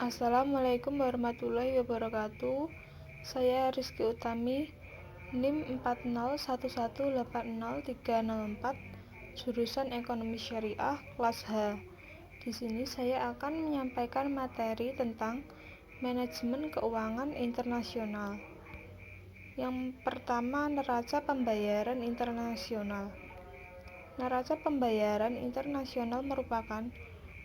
Assalamualaikum warahmatullahi wabarakatuh. Saya Rizky Utami, NIM 401180304, jurusan Ekonomi Syariah, kelas H. Di sini saya akan menyampaikan materi tentang manajemen keuangan internasional. Yang pertama, neraca pembayaran internasional. Neraca pembayaran internasional merupakan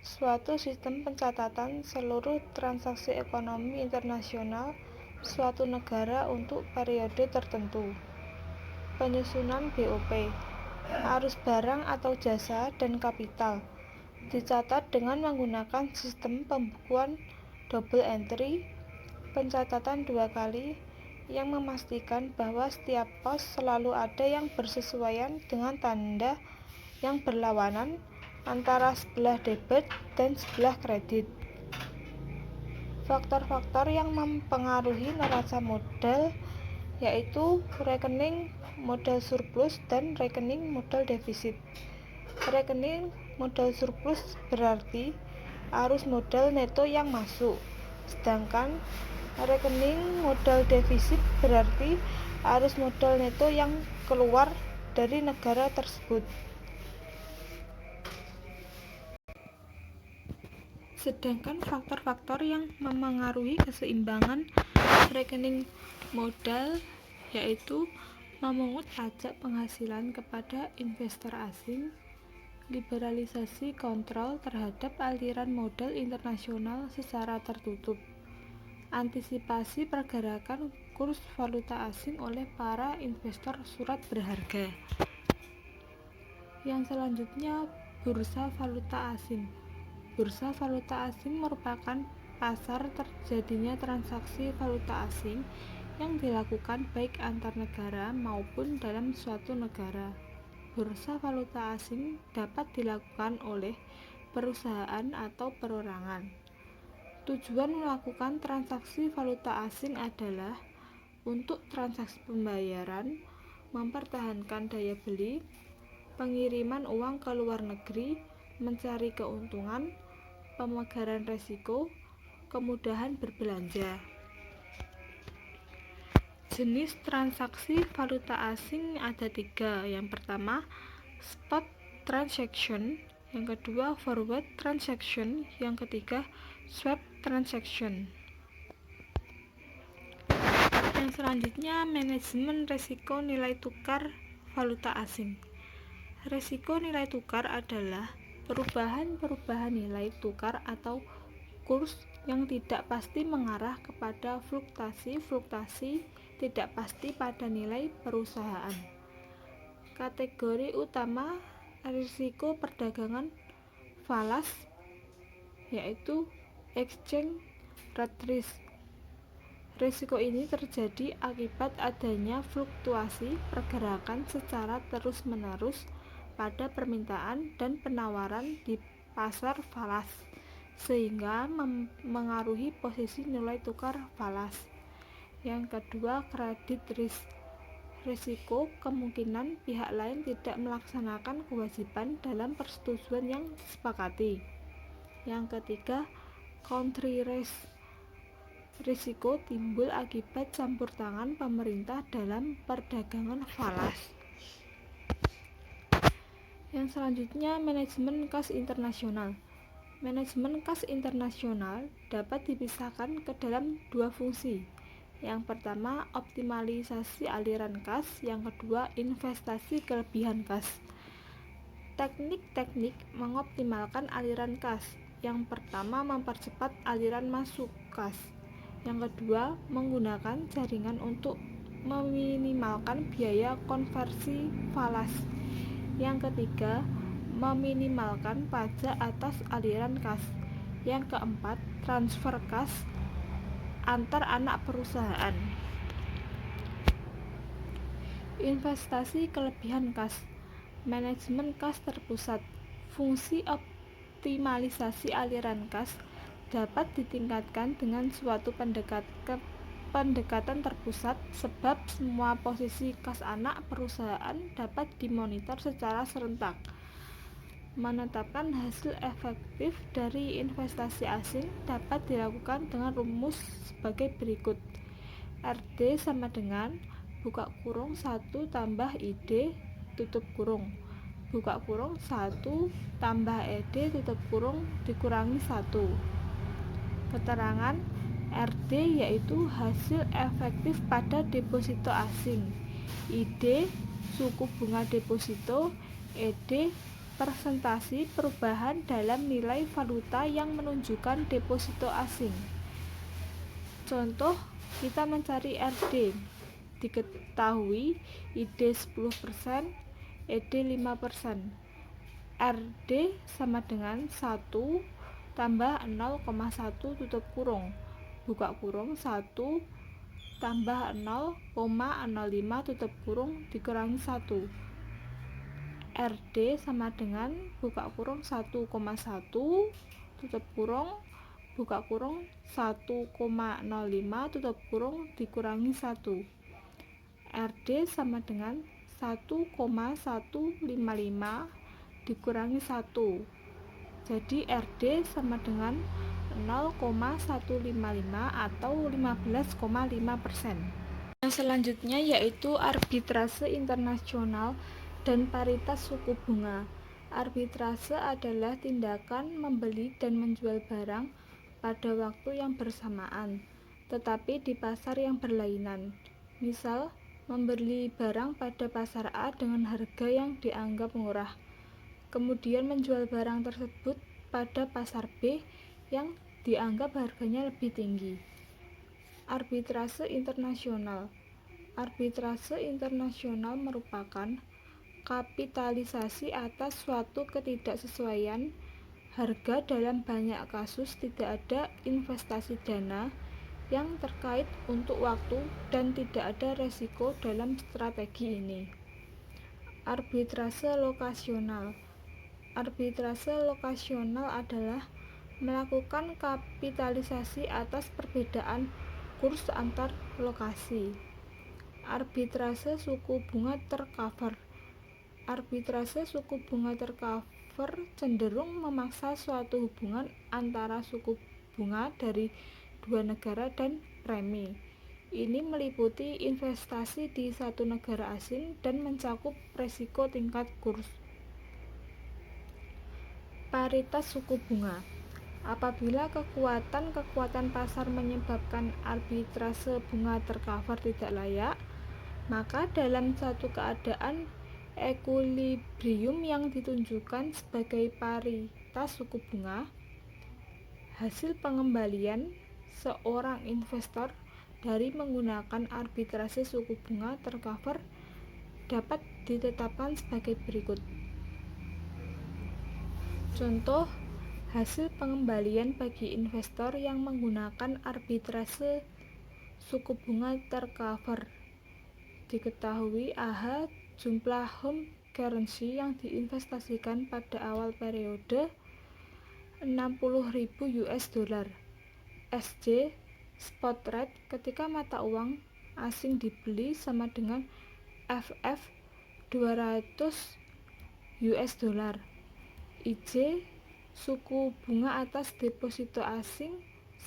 suatu sistem pencatatan seluruh transaksi ekonomi internasional suatu negara untuk periode tertentu. Penyusunan BOP, arus barang atau jasa dan kapital, dicatat dengan menggunakan sistem pembukuan double entry, pencatatan 2 kali, yang memastikan bahwa setiap pos selalu ada yang bersesuaian dengan tanda yang berlawanan antara sebelah debit dan sebelah kredit. Faktor-faktor yang mempengaruhi neraca modal yaitu rekening modal surplus dan rekening modal defisit. Rekening modal surplus berarti arus modal neto yang masuk, sedangkan rekening modal defisit berarti arus modal neto yang keluar dari negara tersebut. Sedangkan faktor-faktor yang memengaruhi keseimbangan rekening modal yaitu memungut pajak penghasilan kepada investor asing, liberalisasi kontrol terhadap aliran modal internasional secara tertutup, antisipasi pergerakan kurs valuta asing oleh para investor surat berharga. Yang selanjutnya, bursa valuta asing. Bursa valuta asing merupakan pasar terjadinya transaksi valuta asing yang dilakukan baik antar negara maupun dalam suatu negara. Bursa valuta asing dapat dilakukan oleh perusahaan atau perorangan. Tujuan melakukan transaksi valuta asing adalah untuk transaksi pembayaran, mempertahankan daya beli, pengiriman uang ke luar negeri, mencari keuntungan, pemegaran risiko, kemudahan berbelanja. Jenis transaksi valuta asing ada 3. Yang pertama, spot transaction. Yang kedua, forward transaction. Yang ketiga, swap transaction. Yang selanjutnya, manajemen risiko nilai tukar valuta asing. Risiko nilai tukar adalah perubahan nilai tukar atau kurs yang tidak pasti mengarah kepada fluktuasi tidak pasti pada nilai perusahaan. Kategori utama risiko perdagangan falas yaitu exchange rate risk. Risiko ini terjadi akibat adanya fluktuasi pergerakan secara terus-menerus pada permintaan dan penawaran di pasar falas, sehingga mengaruhi posisi nilai tukar falas. Yang kedua, credit risk. Risiko kemungkinan pihak lain tidak melaksanakan kewajiban dalam persetujuan yang disepakati. Yang ketiga, country risk. Risiko timbul akibat campur tangan pemerintah dalam perdagangan falas. Yang selanjutnya, manajemen kas internasional. Manajemen kas internasional dapat dipisahkan ke dalam 2 fungsi. Yang pertama, optimalisasi aliran kas. Yang kedua, investasi kelebihan kas. Teknik-teknik mengoptimalkan aliran kas. Yang pertama, mempercepat aliran masuk kas. Yang kedua, menggunakan jaringan untuk meminimalkan biaya konversi falas. Yang ketiga, meminimalkan pajak atas aliran kas. Yang keempat, transfer kas antar anak perusahaan. Investasi kelebihan kas. Manajemen kas terpusat. Fungsi optimalisasi aliran kas dapat ditingkatkan dengan suatu pendekatan terpusat, sebab semua posisi kas anak perusahaan dapat dimonitor secara serentak. Menetapkan hasil efektif dari investasi asing dapat dilakukan dengan rumus sebagai berikut. RD sama dengan buka kurung 1 tambah ID tutup kurung buka kurung 1 tambah ED tutup kurung dikurangi 1. Keterangan RD yaitu hasil efektif pada deposito asing, ID suku bunga deposito, ED persentase perubahan dalam nilai valuta yang menunjukkan deposito asing. Contoh, kita mencari RD. Diketahui ID 10%, ED 5%. RD sama dengan 1 tambah 0,1 tutup kurung buka kurung 1 tambah 0,05 tutup kurung dikurangi 1. RD sama dengan buka kurung 1,1 tutup kurung buka kurung 1,05 tutup kurung dikurangi 1. RD sama dengan 1,155 dikurangi 1. Jadi RD sama dengan 0,155 atau 15,5%. Yang selanjutnya yaitu arbitrase internasional dan paritas suku bunga. Arbitrase adalah tindakan membeli dan menjual barang pada waktu yang bersamaan, tetapi di pasar yang berlainan. Misal, membeli barang pada pasar A dengan harga yang dianggap murah, kemudian menjual barang tersebut pada pasar B yang dianggap harganya lebih tinggi. Arbitrase internasional. Arbitrase internasional merupakan kapitalisasi atas suatu ketidaksesuaian harga. Dalam banyak kasus tidak ada investasi dana yang terkait untuk waktu dan tidak ada resiko dalam strategi ini. Arbitrase lokasional. Arbitrase lokasional adalah melakukan kapitalisasi atas perbedaan kurs antar lokasi. Arbitrase suku bunga tercover. Arbitrase suku bunga tercover cenderung memaksa suatu hubungan antara suku bunga dari dua negara dan premi. Ini meliputi investasi di satu negara asing dan mencakup risiko tingkat kurs. Paritas suku bunga. Apabila kekuatan pasar menyebabkan arbitrase bunga tercover tidak layak, maka dalam satu keadaan ekuilibrium yang ditunjukkan sebagai paritas suku bunga, hasil pengembalian seorang investor dari menggunakan arbitrase suku bunga tercover dapat ditetapkan sebagai berikut. Contoh hasil pengembalian bagi investor yang menggunakan arbitrase suku bunga tercover. Diketahui AH jumlah home currency yang diinvestasikan pada awal periode 60.000 US dollar. SJ spot rate ketika mata uang asing dibeli sama dengan FF 200 US dollar. IJ suku bunga atas deposito asing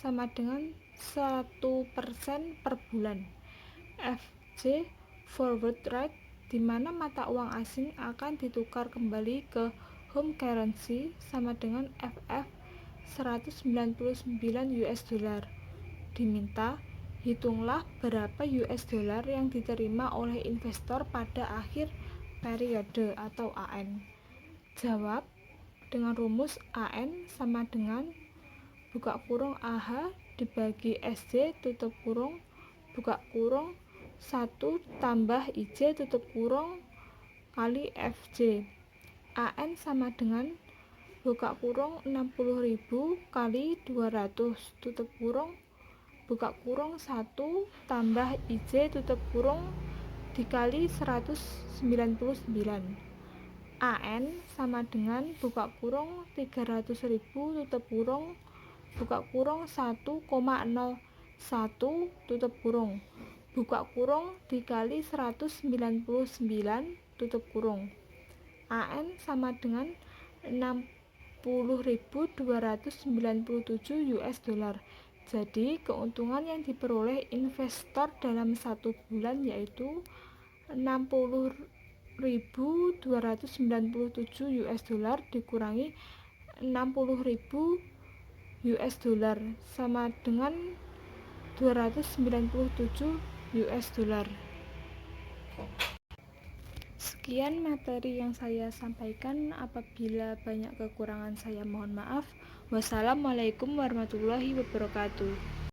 sama dengan 1% per bulan. FJ forward rate di mana mata uang asing akan ditukar kembali ke home currency sama dengan FF 199 US dollar. Diminta hitunglah berapa US dollar yang diterima oleh investor pada akhir periode atau AN. Jawab dengan rumus AN sama dengan buka kurung AH dibagi SJ tutup kurung buka kurung 1 tambah IJ tutup kurung kali FJ. AN sama dengan buka kurung 60.000 kali 200 tutup kurung buka kurung 1 tambah IJ tutup kurung dikali 199. AN sama dengan buka kurung 300.000 tutup kurung buka kurung 1,01 tutup kurung buka kurung dikali 199 tutup kurung. AN sama dengan $60.297 US. Jadi keuntungan yang diperoleh investor dalam 1 bulan yaitu $60.297 US dikurangi $60.000 sama dengan $297 US. Sekian materi yang saya sampaikan. Apabila banyak kekurangan saya mohon maaf. Wassalamualaikum warahmatullahi wabarakatuh.